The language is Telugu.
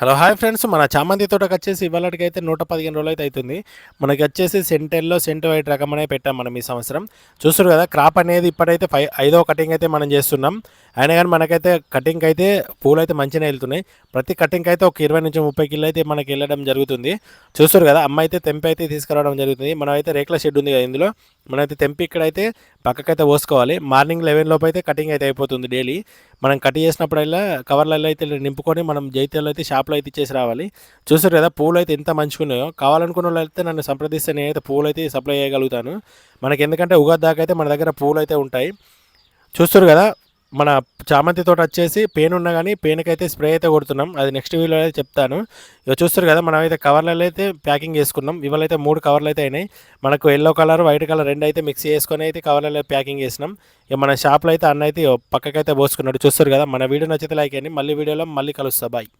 హలో హాయ్ ఫ్రెండ్స్, మన చామంతి తోటకి వచ్చేసి ఇవాళకైతే 115 రోజులు అయితే అవుతుంది. మనకి వచ్చేసి సెంటెల్లో సెంట్ వైట్ రకం అనేది పెట్టాం మనం ఈ సంవత్సరం. చూస్తారు కదా, క్రాప్ అనేది ఇప్పుడైతే ఐదో కటింగ్ అయితే మనం చేస్తున్నాం. అయినా కానీ మనకైతే కటింగ్ అయితే పూలు అయితే మంచిగా వెళ్తున్నాయి. ప్రతి కటింగ్ అయితే ఒక 20 నుంచి 30 కిలో అయితే మనకి వెళ్ళడం జరుగుతుంది. చూస్తారు కదా, అమ్మ అయితే తెంపి అయితే తీసుకురావడం జరుగుతుంది. మనం అయితే రేకుల షెడ్ ఉంది కదా, ఇందులో మనమైతే తెంపి ఇక్కడైతే పక్కకైతే పోసుకోవాలి. మార్నింగ్ 11 లోపు అయితే కటింగ్ అయితే అయిపోతుంది డైలీ. మనం కట్ చేసినప్పుడల్లా కవర్లలో అయితే నింపుకొని మనం జైత్యాల్లో అయితే షాప్లో అయితే ఇచ్చేసి రావాలి. చూసారు కదా, పూలు అయితే ఎంత మంచిగా ఉన్నాయో. కావాలనుకున్న వాళ్ళు అయితే నన్ను సంప్రదిస్తే నేనైతే పూలు అయితే సప్లై చేయగలుగుతాను. మనకి ఎందుకంటే ఉగాది దాకా అయితే మన దగ్గర పూలు అయితే ఉంటాయి. చూస్తారు కదా, మన చామంతి తోట వచ్చేసి పెయిన్ ఉన్నా కానీ పెయిన్కి స్ప్రే అయితే కొడుతున్నాం. అది నెక్స్ట్ వీడియోలో అయితే చెప్తాను. ఇక చూస్తారు కదా, మనం అయితే కవర్లలో అయితే ప్యాకింగ్ చేసుకున్నాం. ఇవాళ అయితే 3 కవర్లు అయితే అయినాయి. మనకు ఎల్లో కలర్ వైట్ కలర్ రెండు అయితే మిక్స్ చేసుకొని అయితే కవర్లలో ప్యాకింగ్ చేసినాం. ఇక మన షాప్లో అయితే అన్న అయితే పక్కకైతే పోసుకున్నాడు. చూస్తారు కదా, మన వీడియో నచ్చితే లైక్ అయ్యండి. మళ్ళీ వీడియోలో మళ్ళీ కలుస్తా. బాయ్.